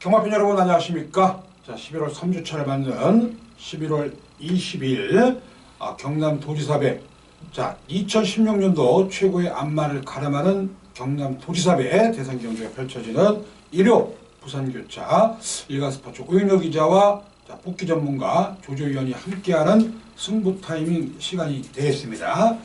경마팬 여러분 안녕하십니까? 자, 11월 3주차를 맞는 11월 20일 경남도지사배, 자 2016년도 최고의 안마를 가름하는 경남도지사배 대상 경주가 펼쳐지는 일요 부산교차 일간스포츠 오윤혁 기자와 복귀 전문가 조조위원이 함께하는 승부 타이밍 시간이 되겠습니다.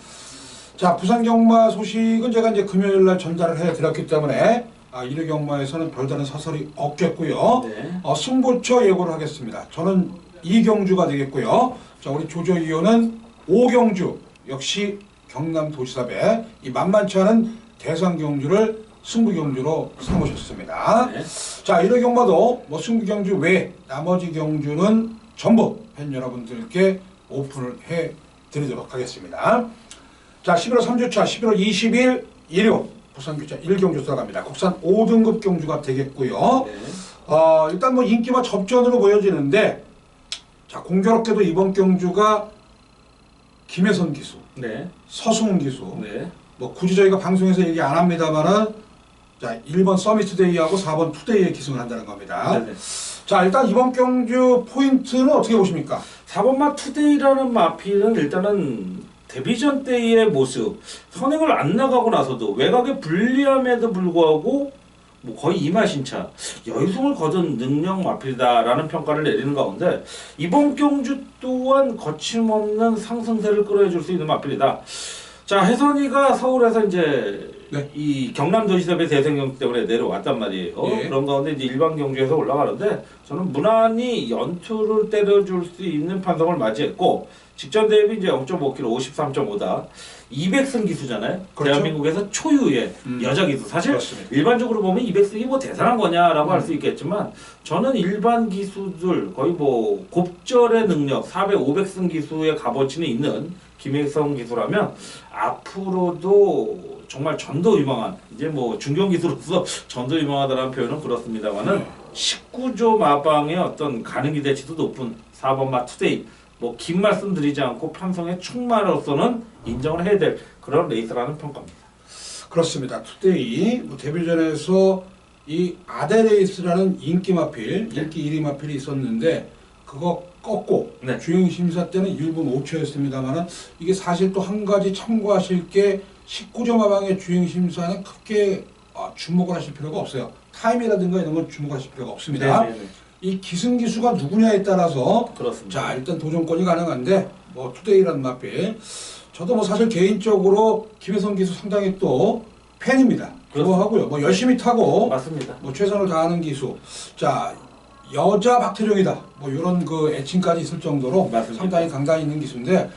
자, 부산 경마 소식은 제가 이제 금요일날 전달을 해드렸기 때문에 일요 경마에서는 별다른 사설이 없겠고요. 네. 승부처 예고를 하겠습니다. 저는 2경주가 되겠고요. 자, 우리 조조위원은 5경주, 역시 경남도지사배 이 만만치 않은 대상 경주를 승부 경주로 삼으셨습니다. 네. 자, 1호 경마도 승부 경주 외 나머지 경주는 전부 팬 여러분들께 오픈을 해 드리도록 하겠습니다. 자, 11월 3주차 11월 20일 일요 부산교차 1경주 들어갑니다. 국산 5등급 경주가 되겠고요. 네. 일단 인기와 접전으로 보여지는데, 자, 공교롭게도 이번 경주가 김혜선 기수, 네. 서승훈 기수, 네. 굳이 저희가 방송에서 얘기 안 합니다만은, 자, 1번 서미트데이하고 4번 투데이에 기승을 한다는 겁니다. 네네. 자, 일단 이번 경주 포인트는 어떻게 보십니까? 4번마 투데이라는 마필은 일단은 데뷔전 때의 모습, 선행을 안 나가고 나서도 외곽에 불리함에도 불구하고 거의 이마신차 여유성을 거둔 능력 마필이다라는 평가를 내리는 가운데 이번 경주 또한 거침없는 상승세를 끌어줄 수 있는 마필이다. 자, 혜선이가 서울에서 이제 네. 이 경남도지사배 대생경 때문에 내려왔단 말이에요. 예. 그런 가운데 이제 일반 경주에서 올라가는데 저는 무난히 연투를 때려줄 수 있는 판정을 맞이했고 직전 대비 이제 0.5kg 53.5다. 200승 기수잖아요. 그렇죠. 대한민국에서 초유의 여자 기수. 사실 그렇습니다. 일반적으로 보면 200승이 대단한 거냐라고 할 수 있겠지만 저는 일반 기수들 거의 곱절의 능력 400, 500승 기수의 값어치는 있는 김혜성 기수라면 앞으로도 정말 전도유망한 이제 중견 기수로서 전도유망하다라는 표현은 그렇습니다만은 19조 마방의 어떤 가능 기대치도 높은 4번마 투데이 긴 말씀 드리지 않고 편성의 충마로서는 인정을 해야 될 그런 레이스라는 평가입니다. 그렇습니다. 투데이 데뷔전에서 이 아데레이스라는 인기 마필, 네. 인기 1위 마필이 있었는데 그거 꺾고 네. 주행 심사 때는 1분 5초였습니다만은 이게 사실 또 한 가지 참고하실 게 19점 하방의 주행 심사는 크게 주목을 하실 필요가 없어요. 타임이라든가 이런 건 주목하실 필요가 없습니다. 네네네. 이 기승기수가 누구냐에 따라서 그렇습니다. 자, 일단 도전권이 가능한데 투데이라는 마필, 저도 사실 개인적으로 김혜성 기수 상당히 또 팬입니다. 좋아하고요. 열심히 타고 맞습니다. 최선을 다하는 기수. 자, 여자 박태종이다. 이런 애칭까지 있을 정도로 맞습니다. 상당히 강단 있는 기수인데,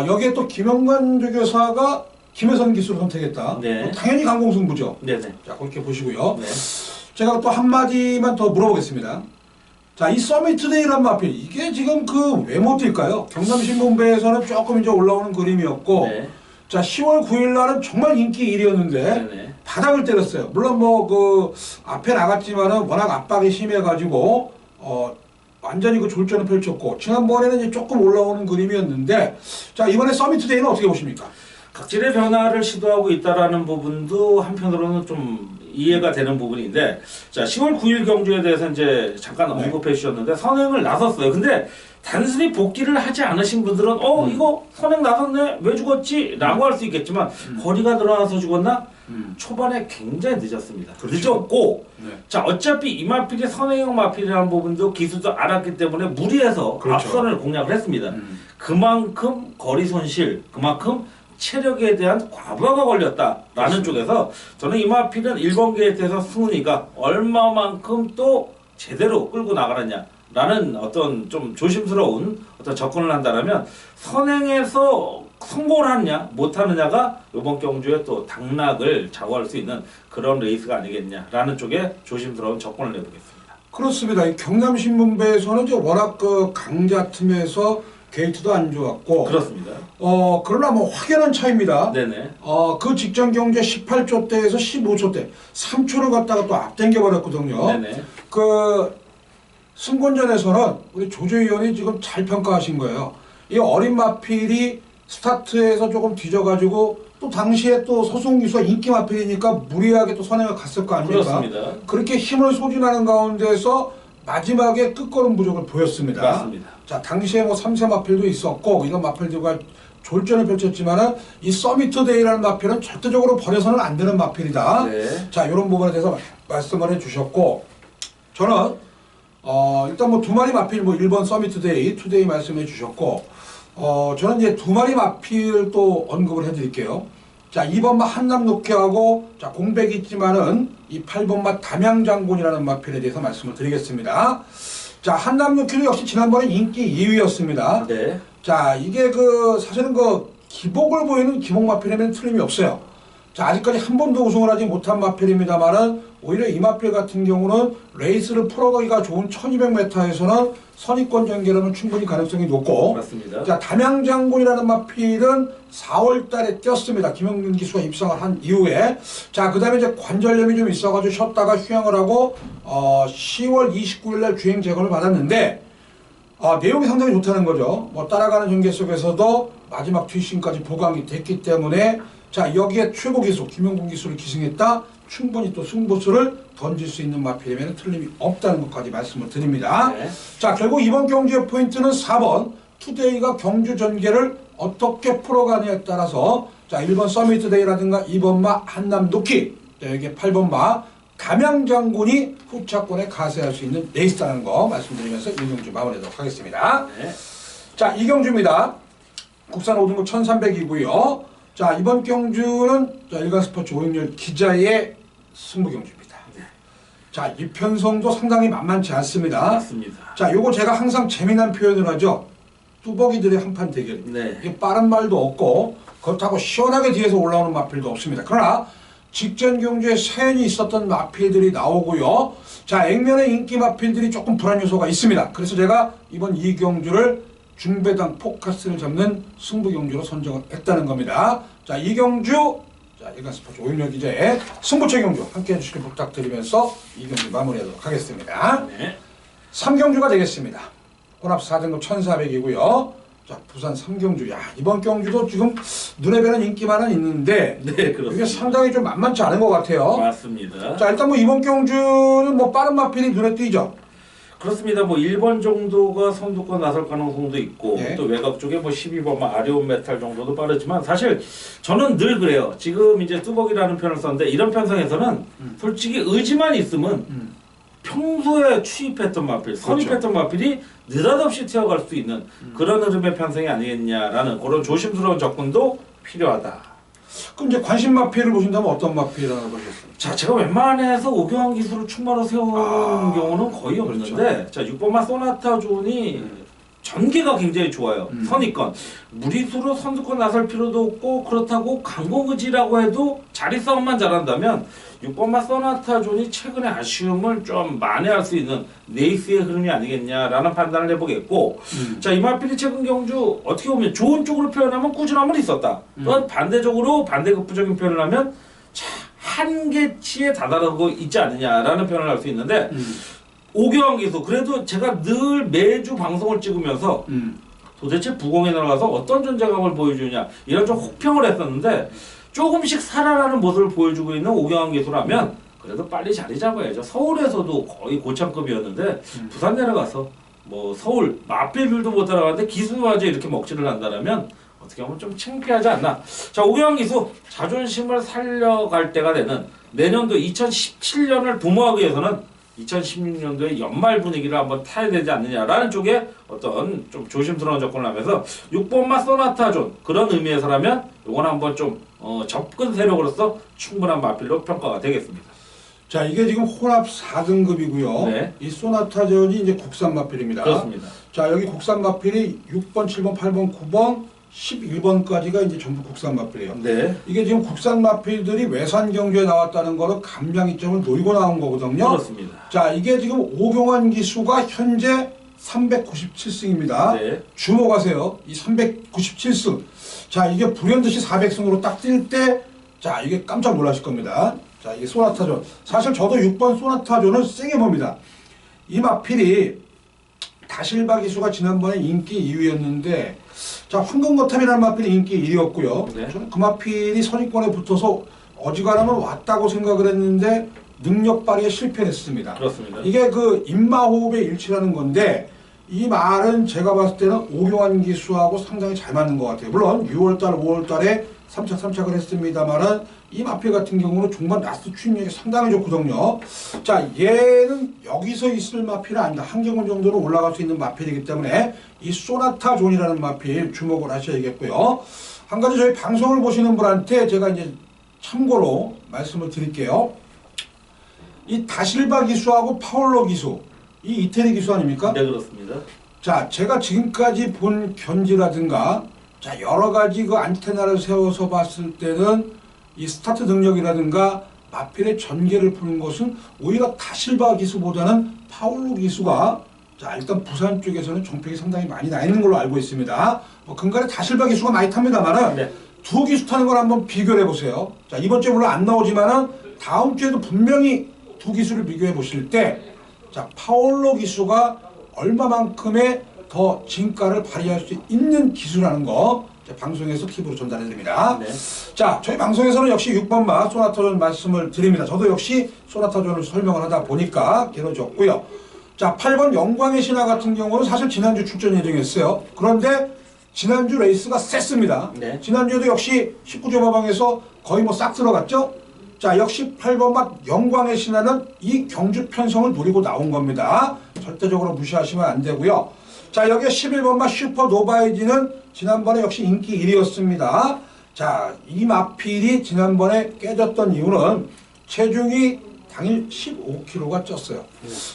여기에 또 김영관 조교사가 김혜선 기수를 선택했다. 네. 당연히 강공승부죠. 네네. 자, 그렇게 보시고요. 네. 제가 또 한마디만 더 물어보겠습니다. 자, 이 서밋투데이란 마필, 이게 지금 왜 못 뛸까요? 경남신문배에서는 조금 이제 올라오는 그림이었고, 네. 자, 10월 9일 날은 정말 인기 1위였는데, 네네. 바닥을 때렸어요. 물론 앞에 나갔지만은 워낙 압박이 심해가지고, 완전히 졸전을 펼쳤고, 지난번에는 이제 조금 올라오는 그림이었는데, 자, 이번에 서밋투데이는 어떻게 보십니까? 각질의 변화를 시도하고 있다라는 부분도 한편으로는 좀 이해가 되는 부분인데, 자, 10월 9일 경주에 대해서 이제 잠깐 언급해 주셨는데 선행을 나섰어요. 근데 단순히 복귀를 하지 않으신 분들은 이거 선행 나섰네 왜 죽었지? 라고 할 수 있겠지만 거리가 늘어나서 죽었나? 초반에 굉장히 늦었습니다. 그렇죠. 늦었고 네. 자, 어차피 이 마필이 선행형 마필이라는 부분도 기수도 알았기 때문에 무리해서 그렇죠. 앞선을 공략을 했습니다. 그만큼 거리 손실, 그만큼 체력에 대한 과부하가 걸렸다라는 그렇습니다. 쪽에서 저는 이 마필은 1번 게이트에서 승훈이가 얼마만큼 또 제대로 끌고 나가느냐라는 어떤 좀 조심스러운 어떤 접근을 한다라면 선행에서 성공을 하느냐 못하느냐가 이번 경주에 또 당락을 좌우할 수 있는 그런 레이스가 아니겠냐라는 쪽에 조심스러운 접근을 해보겠습니다. 그렇습니다. 이 경남신문배에서는 이제 워낙 강자 틈에서 게이트도 안 좋았고, 그렇습니다. 그러나 확연한 차이입니다. 네네. 그 직전 경주에 18초 대에서 15초 대 3초를 갖다가 또 앞당겨 버렸거든요. 네네. 승권전에서는 우리 조조위원이 지금 잘 평가하신 거예요. 이 어린 마필이 스타트에서 조금 뒤져가지고 또 당시에 또 서승훈 기수가 인기 마필이니까 무리하게 또 선행을 갔을 거 아닙니까? 그렇습니다. 그렇게 힘을 소진하는 가운데서 마지막에 끝걸음 부족을 보였습니다. 맞습니다. 자, 당시에 뭐 3세 마필도 있었고 이런 마필들과 졸전을 펼쳤지만은 이 서미트 데이라는 마필은 절대적으로 버려서는 안 되는 마필이다. 네. 자, 이런 부분에 대해서 말씀을 해주셨고, 저는 일단 뭐 두 마리 마필 뭐 1번 서미트 데이, 투데이 말씀해 주셨고, 저는 이제 두 마리 마필 또 언급을 해드릴게요. 자, 2번마 한남노키하고 자 공백이 있지만은 이 8번마 담양장군이라는 마필에 대해서 말씀을 드리겠습니다. 자, 한남노키도 역시 지난번에 인기 2위였습니다. 네. 자, 이게 사실은 기복을 보이는 기복 마필이면 틀림이 없어요. 자, 아직까지 한 번도 우승을 하지 못한 마필입니다만은 오히려 이 마필 같은 경우는 레이스를 풀어가기가 좋은 1200m에서는 선입권 전개라면 충분히 가능성이 높고, 맞습니다. 자, 담양장군이라는 마필은 4월 달에 뛰었습니다. 김영균 기수가 입상을 한 이후에. 자, 그 다음에 이제 관절염이 좀 있어가지고 쉬었다가 휴양을 하고, 10월 29일 날 주행 재검을 받았는데, 내용이 상당히 좋다는 거죠. 뭐 따라가는 전개 속에서도 마지막 뒷심까지 보강이 됐기 때문에, 자, 여기에 최고 기수, 김영균 기수를 기승했다. 충분히 또 승부수를 던질 수 있는 마필이면 틀림이 없다는 것까지 말씀을 드립니다. 네. 자, 결국 이번 경주의 포인트는 4번 투데이가 경주 전개를 어떻게 풀어가느냐에 따라서, 자, 1번 서미트 데이라든가 2번마 한남노키, 여기에 8번마 담양장군이 후차권에 가세할 수 있는 레이스라는 거 말씀드리면서 1경주 마무리하도록 하겠습니다. 네. 자, 2경주입니다. 국산 5등급 1300이고요. 자, 이번 경주는 일간스포츠 오영렬 기자의 승부 경주입니다. 네. 자, 이 편성도 상당히 만만치 않습니다. 맞습니다. 자, 요거 제가 항상 재미난 표현을 하죠. 뚜벅이들의 한판 대결입니다. 네. 이게 빠른 말도 없고 그렇다고 시원하게 뒤에서 올라오는 마필도 없습니다. 그러나 직전 경주에 사연이 있었던 마필들이 나오고요. 자, 액면의 인기 마필들이 조금 불안 요소가 있습니다. 그래서 제가 이번 이 경주를 중배당 포커스를 잡는 승부 경주로 선정을 했다는 겁니다. 자, 이 경주, 자, 일간스포츠 오영렬 기자의 승부처 경주 함께 해주시길 부탁드리면서 이 경주 마무리하도록 하겠습니다. 네. 3경주가 되겠습니다. 혼합 4등급 1400이고요. 자, 부산 3경주. 야, 이번 경주도 지금 눈에 뵈는 인기만은 있는데, 네, 이게 그렇습니다. 상당히 좀 만만치 않은 것 같아요. 맞습니다. 자, 일단 뭐 이번 경주는 뭐 빠른 마필이 눈에 띄죠. 그렇습니다. 뭐 1번 정도가 선두권 나설 가능성도 있고 예. 또 외곽 쪽에 뭐 12번만 아리온 메탈 정도도 빠르지만 사실 저는 늘 그래요. 지금 이제 뚜벅이라는 표현을 썼는데 이런 편성에서는 솔직히 의지만 있으면 평소에 취입했던 마필, 선입했던 마필이 느닷없이 튀어갈 수 있는 그런 흐름의 편성이 아니겠냐라는 그런 조심스러운 접근도 필요하다. 그럼 이제 관심 마필을 보신다면 어떤 마필이라고 보셨습니까? 자, 제가 웬만해서 오교환 기술을 충마로 세우는 경우는 거의 없는데, 그렇죠. 자, 6번마 소나타 존이 전개가 굉장히 좋아요. 선입권. 무리수로 선두권 나설 필요도 없고, 그렇다고 강공의지라고 해도 자리 싸움만 잘한다면, 6번마 소나타 존이 최근에 아쉬움을 좀 만회할 수 있는 레이스의 흐름이 아니겠냐라는 판단을 해보겠고, 자, 이마필이 최근 경주 어떻게 보면 좋은 쪽으로 표현하면 꾸준함은 있었다. 또한 반대적으로 반대급부적인 표현을 하면, 자, 한계치에 다다르고 있지 않느냐라는 표현을 할 수 있는데, 오교환 기수 그래도 제가 늘 매주 방송을 찍으면서 도대체 부공에 나가서 어떤 존재감을 보여주냐 이런 좀 혹평을 했었는데 조금씩 살아나는 모습을 보여주고 있는 오교환 기수라면 그래도 빨리 자리 잡아야죠. 서울에서도 거의 고참급이었는데 부산 내려가서 뭐 서울 마필들도 못 따라가는데 기수마저 이렇게 먹지를 한다면 어떻게 보면 좀 창피하지 않나. 자, 오교환 기수 자존심을 살려갈 때가 되는 내년도 2017년을 도모하기 위해서는 2016년도에 연말 분위기를 한번 타야 되지 않느냐라는 쪽에 어떤 좀 조심스러운 접근을 하면서 6번마 소나타 존 그런 의미에서라면 이건 한번 좀 접근 세력으로서 충분한 마필로 평가가 되겠습니다. 자, 이게 지금 혼합 4등급이고요. 네. 이 소나타전이 이제 국산 마필입니다. 그렇습니다. 자, 여기 국산 마필이 6번, 7번, 8번, 9번, 11번까지가 이제 전부 국산 마필이에요. 네. 이게 지금 국산 마필들이 외산 경주에 나왔다는 거는 감량 이점을 노리고 나온 거거든요. 그렇습니다. 자, 이게 지금 오경환 기수가 현재 397승입니다. 네. 주목하세요. 이 397승. 자, 이게 불현듯이 400승으로 딱 뛸 때, 자, 이게 깜짝 놀라실 겁니다. 자, 이게 소나타존. 사실 저도 6번 소나타존을 세게 봅니다. 이 마필이 다실바 기수가 지난번에 인기 2위였는데, 자, 황금거탑이라는 마필이 인기 1위였고요. 네. 저는 그 마필이 선입권에 붙어서 어지간하면 왔다고 생각을 했는데 능력 발휘에 실패했습니다. 그렇습니다. 이게 그 인마호흡의 일치라는 건데 이 말은 제가 봤을 때는 오경환 기수하고 상당히 잘 맞는 것 같아요. 물론 6월달, 5월달에 3착을 했습니다만은 이 마필 같은 경우는 종반 라스트 추진력이 상당히 좋거든요. 자, 얘는 여기서 있을 마필은 아니다. 한경훈 정도로 올라갈 수 있는 마필이기 때문에 이 소나타 존이라는 마필 주목을 하셔야겠고요. 한 가지 저희 방송을 보시는 분한테 제가 이제 참고로 말씀을 드릴게요. 이 다실바 기수하고 파울로 기수, 이 이태리 기수 아닙니까? 네, 그렇습니다. 자, 제가 지금까지 본 견지라든가, 자, 여러 가지 그 안테나를 세워서 봤을 때는 이 스타트 능력이라든가 마필의 전개를 푸는 것은 오히려 다실바 기수보다는 파울로 기수가 자, 일단 부산 쪽에서는 정평이 상당히 많이 나 있는 걸로 알고 있습니다. 뭐 근간에 다실바 기수가 많이 탑니다만은 네. 두 기수 타는 걸 한번 비교를 해보세요. 자, 이번 주에 물론 안 나오지만은 다음 주에도 분명히 두 기수를 비교해 보실 때, 자, 파울로 기수가 얼마만큼의 더 진가를 발휘할 수 있는 기수라는 거 방송에서 팁으로 전달해 드립니다. 네. 자, 저희 방송에서는 역시 6번마 소나타존 말씀을 드립니다. 저도 역시 소나타존을 설명을 하다 보니까 길어졌고요. 자, 8번 영광의 신화 같은 경우는 사실 지난주 출전 예정이었어요. 그런데 지난주 레이스가 셌습니다. 네. 지난주에도 역시 19조 마방에서 거의 뭐 싹 들어갔죠. 자, 역시 8번마 영광의 신화는 이 경주 편성을 노리고 나온 겁니다. 절대적으로 무시하시면 안 되고요. 자, 여기에 11번마 슈퍼 노바이지는 지난번에 역시 인기 1위였습니다. 자, 이 마필이 지난번에 깨졌던 이유는 체중이 당일 15kg가 쪘어요.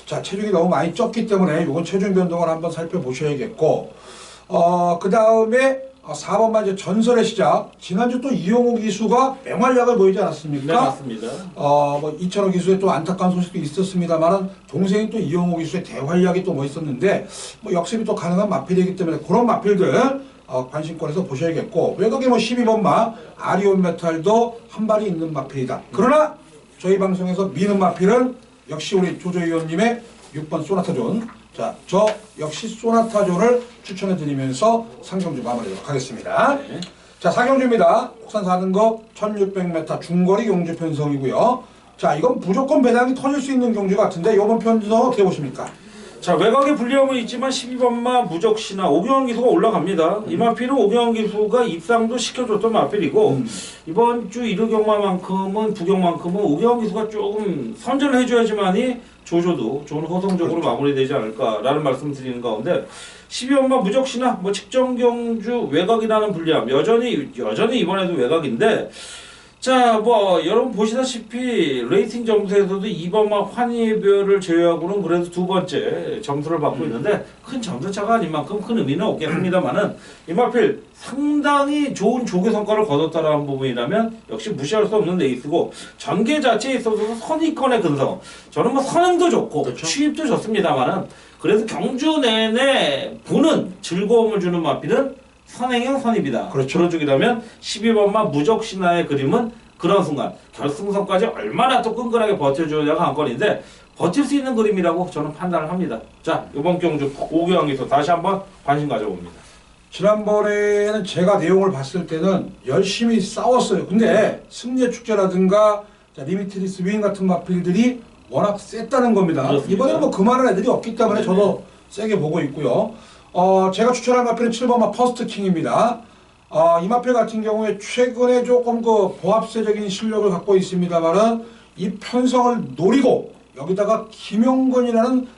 자, 체중이 너무 많이 쪘기 때문에 이건 체중 변동을 한번 살펴보셔야겠고, 그 다음에 4번만 이제 전설의 시작. 지난주 또 이용호 기수가 맹활약을 보이지 않았습니까? 네, 맞습니다. 뭐 이찬호 기수의 또 안타까운 소식도 있었습니다만은 동생이 또 이용호 기수의 대활약이 또 뭐 있었는데 뭐 역습이 또 가능한 마필이기 때문에 그런 마필들 관심권에서 보셔야겠고, 외곽에 뭐 12번마 아리온 메탈도 한 발이 있는 마필이다. 그러나 저희 방송에서 미는 마필은 역시 우리 조조 의원님의 6번 소나타존. 자, 저 역시 소나타존을 추천해 드리면서 상경주 마무리하도록 하겠습니다. 네. 자, 상경주입니다. 국산 4등급 1600m 중거리 경주 편성이고요. 자, 이건 무조건 배당이 터질 수 있는 경주 같은데 이번 편성 어떻게 보십니까? 자, 외곽에 불리함은 있지만 12번마 무적신화 오경환 기수가 올라갑니다. 이 마필은 오경환 기수가 입상도 시켜줬던 마필이고 이번 주 1호 경마만큼은 부경만큼은 오경환 기수가 조금 선전을 해줘야지만이 조조도 좋은 호성적으로 마무리되지 않을까라는 말씀 드리는 가운데 12번마 무적신화 뭐 직전경주 외곽이라는 불리함 여전히 이번에도 외곽인데, 자, 뭐 여러분 보시다시피 레이팅 점수에서도 2번마 환희별을 제외하고는 그래도 두 번째 점수를 받고 있는데 큰 점수차가 아닌 만큼 큰 의미는 없겠습니다만은 이 마필 상당히 좋은 조교 성과를 거뒀다라는 부분이라면 역시 무시할 수 없는 레이스고, 전개 자체에 있어서 선의권의 근성, 저는 뭐 선행도 좋고 그렇죠. 취입도 좋습니다만은 그래서 경주 내내 보는 즐거움을 주는 마필은 선행형 선입이다. 그렇죠. 그런 쪽이라면 12번마 무적신화의 그림은 그런 순간 결승선까지 얼마나 또 끈끈하게 버텨주냐가 한 건인데 버틸 수 있는 그림이라고 저는 판단을 합니다. 자, 이번 경주 오경환 기수 다시 한번 관심 가져봅니다. 지난번에는 제가 내용을 봤을 때는 열심히 싸웠어요. 근데 승리의 축제라든가 리미티드 윙 같은 마필들이 워낙 셌다는 겁니다. 그렇습니다. 이번에는 뭐 그만한 애들이 없기 때문에 네네. 저도 세게 보고 있고요. 제가 추천한 마필은 7번마 퍼스트 킹입니다. 이 마필 같은 경우에 최근에 조금 그 보합세적인 실력을 갖고 있습니다만은 이 편성을 노리고 여기다가 김용건이라는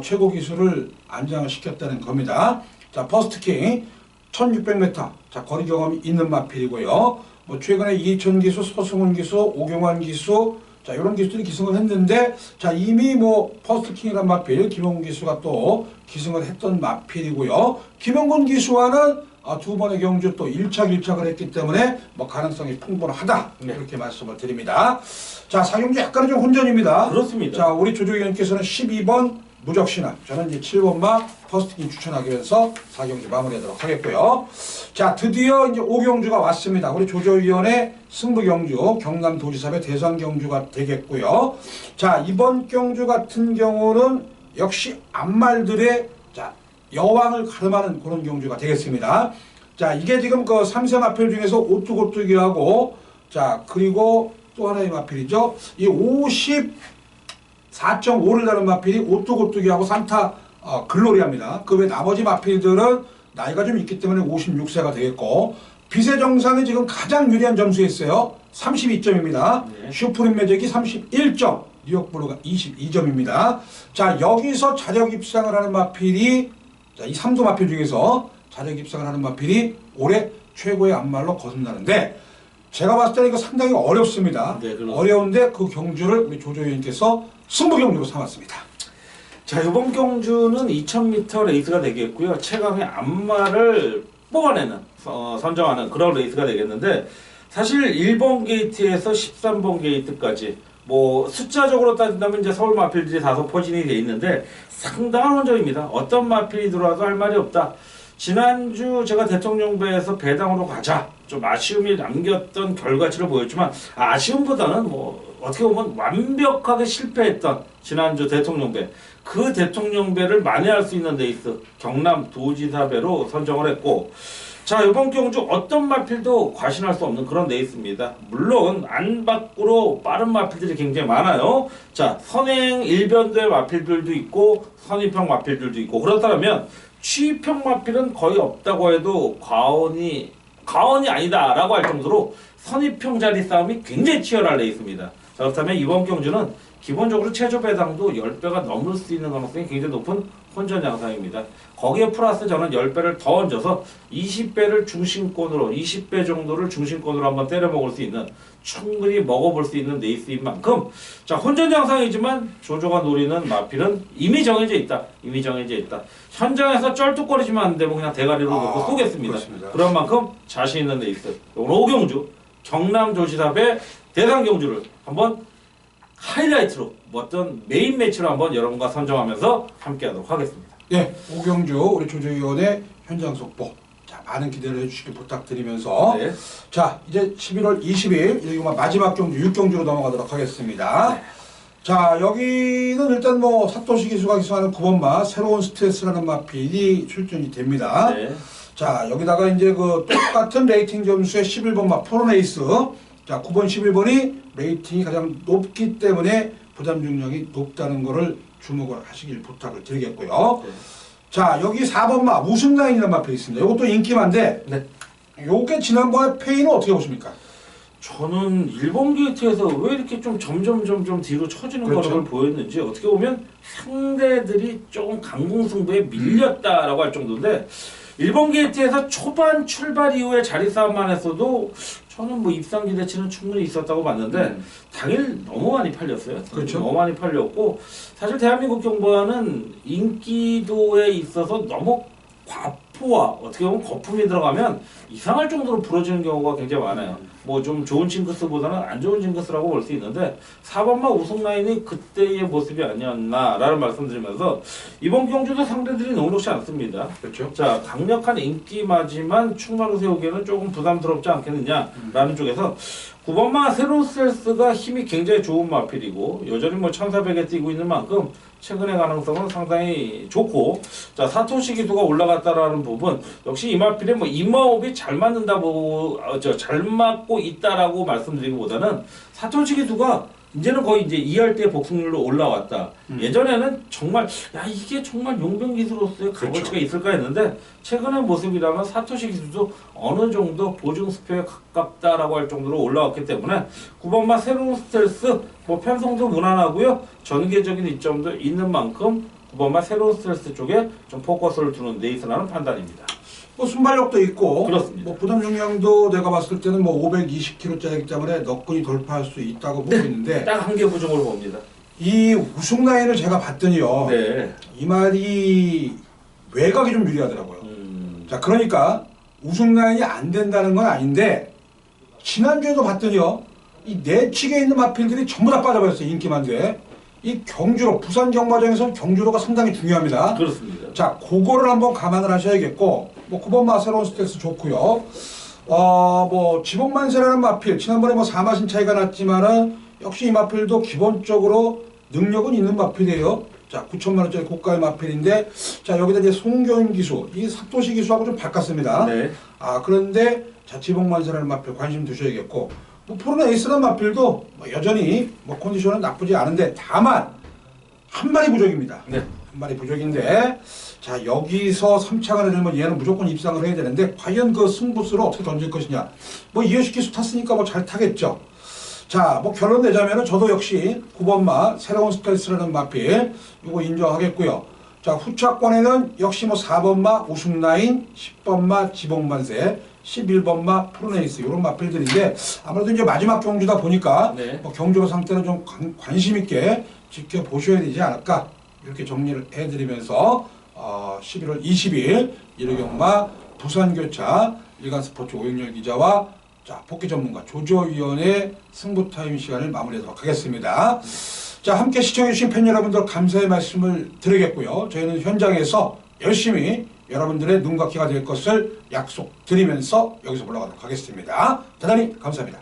최고 기수를 안장을 시켰다는 겁니다. 자, 퍼스트 킹 1600m. 자, 거리 경험이 있는 마필이고요. 뭐 최근에 이천 기수, 서승훈 기수, 오경환 기수, 자, 이런 기수들이 기승을 했는데, 자, 이미 뭐 퍼스트 킹이란 마필 김용건 기수가 또 기승을 했던 마필이고요. 김용건 기수와는 두 번의 경주 또 1착 1착을 했기 때문에 뭐 가능성이 풍부하다. 네. 이렇게 말씀을 드립니다. 자, 사경주 약간은 좀 혼전입니다. 그렇습니다. 자, 우리 조조 의원께서는 12번 무적신화, 저는 이제 7번마 퍼스트킹 추천하면서 4경주 마무리하도록 하겠고요. 자, 드디어 이제 5경주가 왔습니다. 우리 조조위원의 승부경주, 경남도지사의 대선경주가 되겠고요. 자, 이번 경주 같은 경우는 역시 암말들의 자, 여왕을 가름하는 그런 경주가 되겠습니다. 자, 이게 지금 그 3세 마필 중에서 오뚜고뚜기하고, 자, 그리고 또 하나의 마필이죠. 이 54.5를 다는 마필이 오뚜고뚜기하고 산타 글로리아입니다. 그 외 나머지 마필들은 나이가 좀 있기 때문에 56세가 되겠고, 빛의 정상이 지금 가장 유리한 점수에 있어요. 32점입니다. 네. 슈프림 매직이 31점, 뉴욕블루가 22점입니다. 자, 여기서 자력 입상을 하는 마필이, 자, 이 3도 마필 중에서 자력 입상을 하는 마필이 올해 최고의 안말로 거듭나는데, 제가 봤을 때는 이거 상당히 어렵습니다. 네, 어려운데 그 경주를 우리 조조위원께서 승부 경주로 삼았습니다. 자, 이번 경주는 2000m 레이스가 되겠고요. 최강의 안마를 뽑아내는, 선정하는 그런 레이스가 되겠는데, 사실 1번 게이트에서 13번 게이트까지, 뭐, 숫자적으로 따진다면 이제 서울 마필들이 다소 포진이 돼 있는데, 상당한 혼전입니다. 어떤 마필이 들어와도 할 말이 없다. 지난주 제가 대통령배에서 배당으로 가자, 좀 아쉬움이 남겼던 결과치를 보였지만, 아쉬움보다는 뭐, 어떻게 보면 완벽하게 실패했던 지난주 대통령배, 그 대통령배를 만회할 수 있는 레이스 경남 도지사배로 선정을 했고, 자, 이번 경주 어떤 마필도 과신할 수 없는 그런 레이스입니다. 물론 안 밖으로 빠른 마필들이 굉장히 많아요. 자, 선행 일변도의 마필들도 있고 선입형 마필들도 있고, 그렇다면 취입형 마필은 거의 없다고 해도 과언이 아니다라고 할 정도로 선입형 자리 싸움이 굉장히 치열한 레이스입니다. 자, 그렇다면 이번 경주는 기본적으로 최저 배당도 10배가 넘을 수 있는 가능성이 굉장히 높은 혼전 양상입니다. 거기에 플러스 저는 10배를 더 얹어서 20배를 중심권으로, 20배 정도를 중심권으로 한번 때려 먹을 수 있는, 충분히 먹어볼 수 있는 레이스인 만큼, 자, 혼전 양상이지만 조조가 노리는 마필은 이미 정해져 있다. 이미 정해져 있다. 현장에서 쩔뚝거리지만 안 되면 그냥 대가리로 놓고 쏘겠습니다. 그렇습니다. 그런 만큼 자신 있는 레이스. 오늘 5경주 경남 도지사배 대상 경주를 한번 하이라이트로, 뭐 어떤 메인 매치로 한번 여러분과 선정하면서 함께하도록 하겠습니다. 네, 오경주 우리 조조위원의 현장 속보, 자, 많은 기대를 해주시길 부탁드리면서, 네. 자, 이제 11월 20일 여기 마지막 경주 6경주로 넘어가도록 하겠습니다. 네. 자, 여기는 일단 뭐 사토시 기수가 기수하는 9번마 새로운 스트레스라는 마필이 출전이 됩니다. 네. 자, 여기다가 이제 그 똑같은 레이팅 점수의 11번마 포로네이스, 자, 9번 11번이 레이팅이 가장 높기 때문에 부담 중량이 높다는 거를 주목을 하시길 부탁을 드리겠고요. 네. 자, 여기 4번마 우승 라인이라는 마필이 있습니다. 이것도 인기만데, 네. 요게 지난번에 페이는 어떻게 보십니까? 저는 일본 게이트에서 왜 이렇게 좀 점점 뒤로 처지는 그렇죠. 거를 보였는지, 어떻게 보면 상대들이 조금 강공승부에 밀렸다라고 할 정도인데, 일본 게이트에서 초반 출발 이후에 자리 싸움만 했어도 저는 뭐 입상 기대치는 충분히 있었다고 봤는데, 당일 너무 많이 팔렸어요. 그렇죠. 너무 많이 팔렸고, 사실 대한민국 경보와는 인기도에 있어서 너무 과포와 어떻게 보면 거품이 들어가면 이상할 정도로 부러지는 경우가 굉장히 많아요. 뭐 좀 좋은 징크스보다는 안 좋은 징크스라고 볼 수 있는데, 4번마 우승 라인이 그때의 모습이 아니었나라는 말씀드리면서, 이번 경주도 상대들이 녹록지 않습니다. 그렇죠. 자, 강력한 인기마지만 충마로 세우기에는 조금 부담스럽지 않겠느냐라는 쪽에서 9번마 새로운 스텔스가 힘이 굉장히 좋은 마필이고, 여전히 뭐 1400에 뛰고 있는 만큼 최근의 가능성은 상당히 좋고, 자, 사토시 기수가 올라갔다라는 부분, 역시 이 마필이 뭐 이마호흡이 잘 맞는다고, 잘 맞고 있다라고 말씀드리기보다는 사토시 기수가 이제는 거의 이제 2할 때 복승률로 올라왔다. 예전에는 정말, 야, 이게 정말 용병 기수로서의 값어치가 그렇죠. 있을까 했는데, 최근의 모습이라면 사토시 기수도 어느 정도 보증 수표에 가깝다라고 할 정도로 올라왔기 때문에 9번마 새로운 스텔스, 뭐 편성도 무난하고요. 전개적인 이점도 있는 만큼 9번마 새로운 스텔스 쪽에 좀 포커스를 두는 레이스라는 판단입니다. 뭐 순발력도 있고, 그렇습니다. 뭐 부담 중량도 내가 봤을 때는 뭐 520kg짜리이기 때문에 너끈히 돌파할 수 있다고 보고 있는데, 딱 한 개 부정을 봅니다. 이 우승 라인을 제가 봤더니요, 네. 이 말이 외곽이 좀 유리하더라고요. 자, 그러니까 우승 라인이 안 된다는 건 아닌데, 지난주에도 봤더니요, 이 내측에 있는 마필들이 전부 다 빠져버렸어요. 인기만데. 이 경주로, 부산 경마장에서는 경주로가 상당히 중요합니다. 그렇습니다. 자, 그거를 한번 감안을 하셔야겠고, 뭐 9번마 새로운 스텔스 좋고요. 뭐 지복만세라는 마필, 지난번에 뭐 4마신 차이가 났지만은 역시 이 마필도 기본적으로 능력은 있는 마필이에요. 자, 9천만 원짜리 고가의 마필인데, 자, 여기다 이제 송교인 기수, 이 사토시 기수하고 좀 바꿨습니다. 네. 그런데, 자, 지봉만세라는 마필 관심 두셔야겠고, 뭐, 포르나 에이스라는 마필도 뭐 여전히 뭐 컨디션은 나쁘지 않은데, 다만, 한 마리 부족입니다. 네. 한 마리 부족인데, 자, 여기서 3차간에 들면 얘는 무조건 입상을 해야 되는데, 과연 그 승부수를 어떻게 던질 것이냐. 뭐, 이효식 기수 탔으니까 뭐 잘 타겠죠. 자, 뭐 결론 내자면은 저도 역시 9번마 새로운 스텔스라는 마필 이거 인정하겠고요. 자, 후차권에는 역시 뭐 4번마 우승라인, 10번마 지봉만세, 11번마 프로네이스 이런 마필들인데 아무래도 이제 마지막 경주다 보니까 네. 뭐 경주 상태는 좀 관심 있게 지켜보셔야 되지 않을까 이렇게 정리를 해드리면서 11월 20일 일요경마 부산교차 일간스포츠 오영렬 기자와 자, 복귀 전문가 조조위원의 승부 타임 시간을 마무리하도록 하겠습니다. 자, 함께 시청해주신 팬 여러분들 감사의 말씀을 드리겠고요. 저희는 현장에서 열심히 여러분들의 눈과 귀가 될 것을 약속드리면서 여기서 올라가도록 하겠습니다. 대단히 감사합니다.